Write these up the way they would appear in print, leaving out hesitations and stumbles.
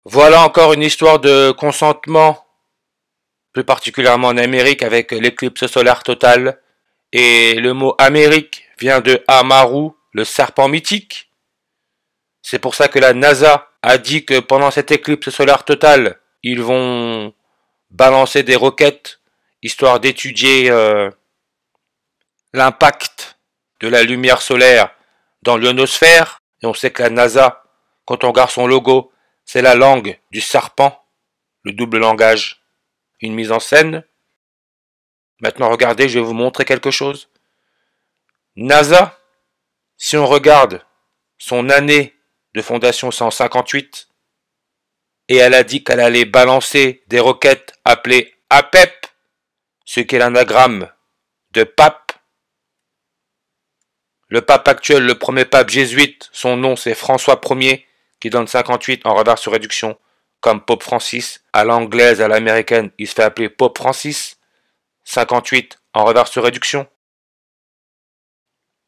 Voilà encore une histoire de consentement, plus particulièrement en Amérique avec l'éclipse solaire totale. Et le mot Amérique vient de Amaru, le serpent mythique. C'est pour ça que la NASA a dit que pendant cette éclipse solaire totale, ils vont balancer des roquettes, histoire d'étudier l'impact de la lumière solaire dans l'ionosphère. Et on sait que la NASA, quand on regarde son logo, c'est la langue du serpent, le double langage, une mise en scène. Maintenant, regardez, je vais vous montrer quelque chose. NASA, si on regarde son année de fondation 158, et elle a dit qu'elle allait balancer des roquettes appelées APEP, ce qui est l'anagramme de pape. Le pape actuel, le premier pape jésuite, son nom c'est François Ier, qui donne 58 en reverse sur réduction, comme Pope Francis. À l'anglaise, à l'américaine, il se fait appeler Pope Francis, 58 en reverse sur réduction.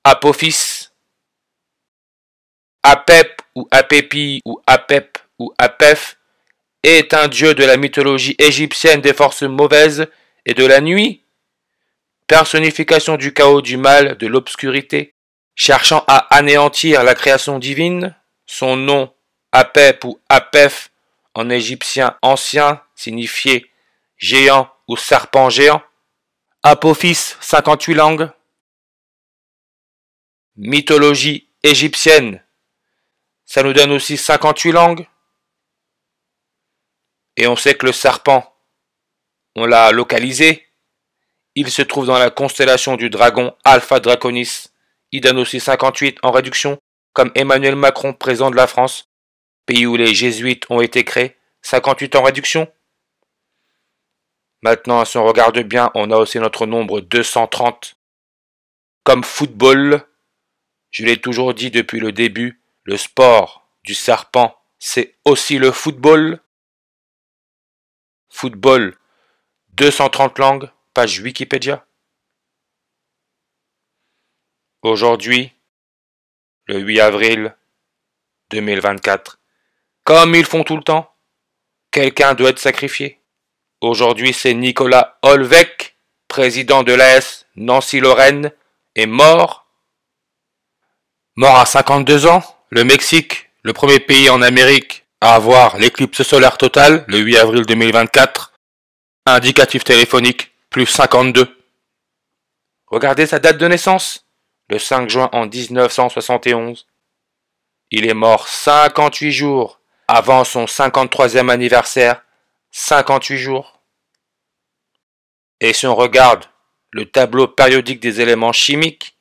Apophis, Apep ou Apepi ou Apep ou Apef est un dieu de la mythologie égyptienne des forces mauvaises et de la nuit, personnification du chaos, du mal, de l'obscurité, cherchant à anéantir la création divine. Son nom, Apep ou Apef, en égyptien ancien, signifiait géant ou serpent géant. Apophis, 58 langues. Mythologie égyptienne, ça nous donne aussi 58 langues. Et on sait que le serpent, on l'a localisé. Il se trouve dans la constellation du dragon Alpha Draconis. Il donne aussi 58 en réduction, comme Emmanuel Macron, président de la France, pays où les jésuites ont été créés, 58 en réduction. Maintenant, si on regarde bien, on a aussi notre nombre 230. Comme football, je l'ai toujours dit depuis le début, le sport du serpent, c'est aussi le football. Football, 230 langues, page Wikipédia. Aujourd'hui, le 8 avril 2024, comme ils font tout le temps, quelqu'un doit être sacrifié. Aujourd'hui, c'est Nicolas Olvec, président de l'AS Nancy-Lorraine, est mort. Mort à 52 ans. Le Mexique, le premier pays en Amérique à avoir l'éclipse solaire totale, le 8 avril 2024. Indicatif téléphonique, plus 52. Regardez sa date de naissance, le 5 juin en 1971. Il est mort 58 jours avant son 53e anniversaire, 58 jours. Et si on regarde le tableau périodique des éléments chimiques,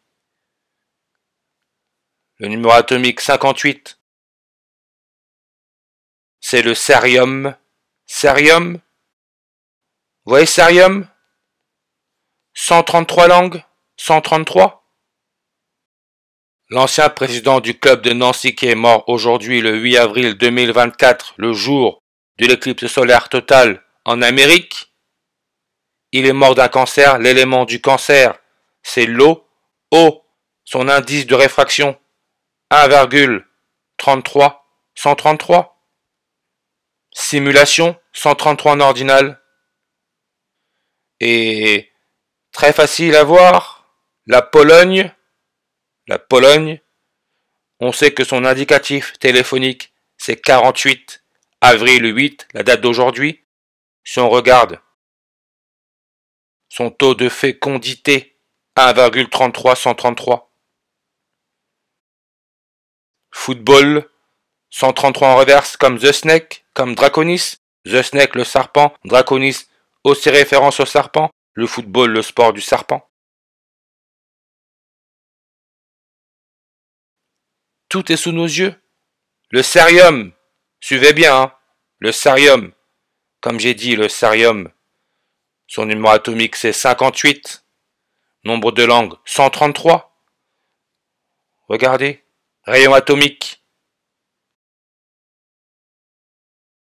le numéro atomique 58, c'est le cérium. Cérium, vous voyez cérium, 133 langues, 133. L'ancien président du club de Nancy qui est mort aujourd'hui le 8 avril 2024, le jour de l'éclipse solaire totale en Amérique. Il est mort d'un cancer. L'élément du cancer, c'est l'eau. O, son indice de réfraction, 1,33, 133. Simulation, 133 en ordinal. Et très facile à voir, la Pologne, on sait que son indicatif téléphonique, c'est 48 avril 8, la date d'aujourd'hui. Si on regarde son taux de fécondité, 1,33, 133. Football, 133 en reverse, comme The Snake, comme Draconis. The Snake, le serpent, Draconis, aussi référence au serpent. Le football, le sport du serpent. Tout est sous nos yeux. Le cérium, suivez bien, hein. Le cérium, comme j'ai dit, le cérium, son numéro atomique c'est 58, nombre de langues 133. Regardez, rayon atomique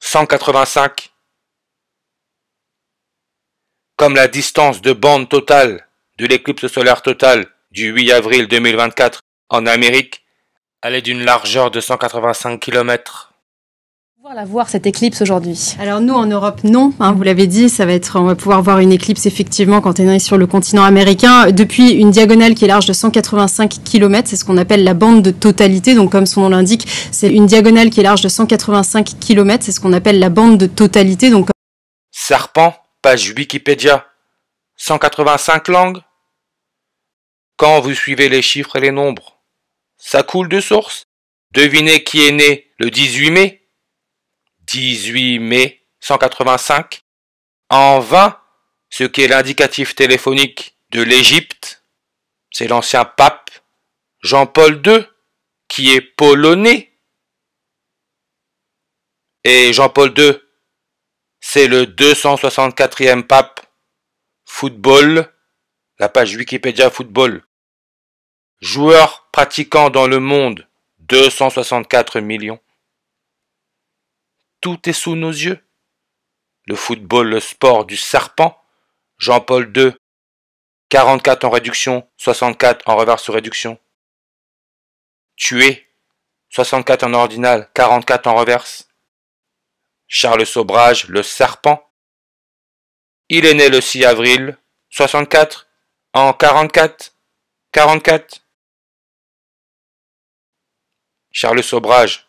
185. Comme la distance de bande totale de l'éclipse solaire totale du 8 avril 2024 en Amérique, elle est d'une largeur de 185 km. La voir cette éclipse aujourd'hui? Alors nous en Europe non, vous l'avez dit, on va pouvoir voir une éclipse effectivement quand on est sur le continent américain depuis une diagonale qui est large de 185 km, c'est ce qu'on appelle la bande de totalité, donc comme son nom l'indique, c'est une diagonale qui est large de 185 km, c'est ce qu'on appelle la bande de totalité. Donc Serpent, page Wikipédia, 185 langues. Quand vous suivez les chiffres et les nombres, ça coule de source. Devinez qui est né le 18 mai 18 mai 185, en 20, ce qui est l'indicatif téléphonique de l'Égypte, c'est l'ancien pape Jean-Paul II, qui est polonais. Et Jean-Paul II, c'est le 264e pape. Football, la page Wikipédia Football. Joueurs pratiquants dans le monde, 264 millions. Tout est sous nos yeux. Le football, le sport du serpent. Jean-Paul II, 44 en réduction, 64 en reverse réduction. Tué, 64 en ordinal, 44 en reverse. Charles Sobrage, le serpent. Il est né le 6 avril, 64 en 44, 44. Charles Sobrage,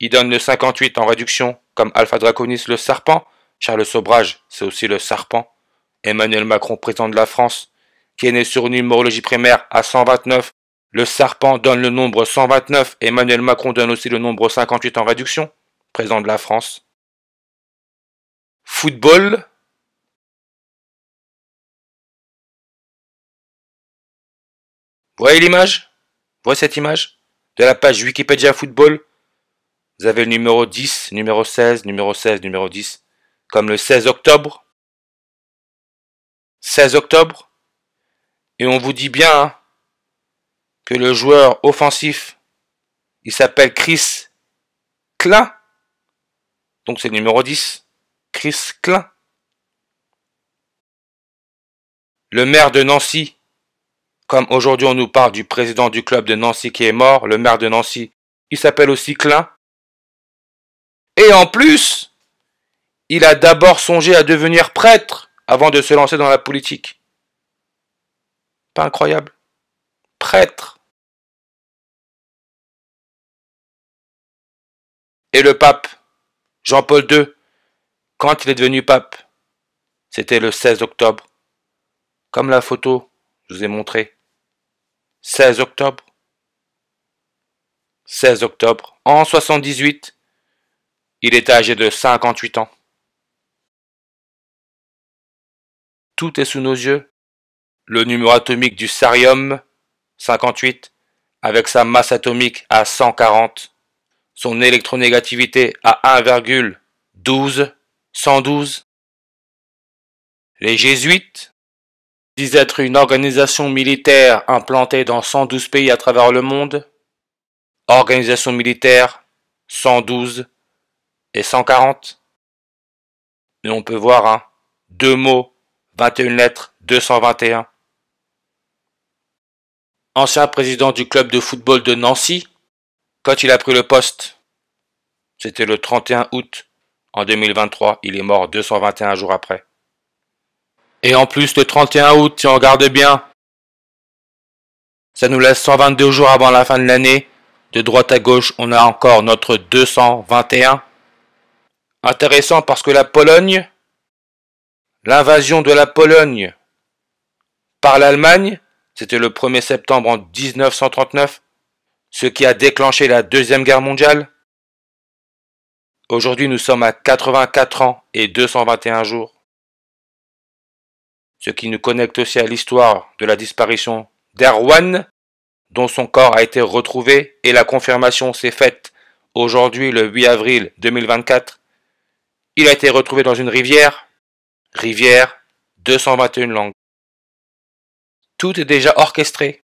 il donne le 58 en réduction, comme Alpha Draconis le serpent. Charles Sobrage, c'est aussi le serpent. Emmanuel Macron, président de la France, qui est né sur une numérologie primaire à 129. Le serpent donne le nombre 129. Emmanuel Macron donne aussi le nombre 58 en réduction. Président de la France. Football. Voyez l'image? Voyez cette image? De la page Wikipédia Football. Vous avez le numéro 10, numéro 16, numéro 16, numéro 10. Comme le 16 octobre. 16 octobre. Et on vous dit bien que le joueur offensif, il s'appelle Chris Klein. Donc c'est le numéro 10. Chris Klein. Le maire de Nancy, comme aujourd'hui on nous parle du président du club de Nancy qui est mort, le maire de Nancy, il s'appelle aussi Klein. Et en plus, il a d'abord songé à devenir prêtre avant de se lancer dans la politique. Pas incroyable? Prêtre. Et le pape, Jean-Paul II, quand il est devenu pape, c'était le 16 octobre. Comme la photo, je vous ai montré. 16 octobre. 16 octobre. En 78, il était âgé de 58 ans. Tout est sous nos yeux. Le numéro atomique du cérium, 58, avec sa masse atomique à 140, son électronégativité à 1,12, 112. Les jésuites disent être une organisation militaire implantée dans 112 pays à travers le monde. Organisation militaire, 112 et 140. Mais on peut voir, deux mots, 21 lettres, 221. Ancien président du club de football de Nancy, quand il a pris le poste, c'était le 31 août en 2023, il est mort 221 jours après. Et en plus, le 31 août, si on regarde bien, ça nous laisse 122 jours avant la fin de l'année. De droite à gauche, on a encore notre 221. Intéressant parce que la Pologne, l'invasion de la Pologne par l'Allemagne, c'était le 1er septembre en 1939, ce qui a déclenché la Deuxième Guerre mondiale. Aujourd'hui, nous sommes à 84 ans et 221 jours. Ce qui nous connecte aussi à l'histoire de la disparition d'Erwan, dont son corps a été retrouvé et la confirmation s'est faite aujourd'hui le 8 avril 2024. Il a été retrouvé dans une rivière, 221 langues. Tout est déjà orchestré.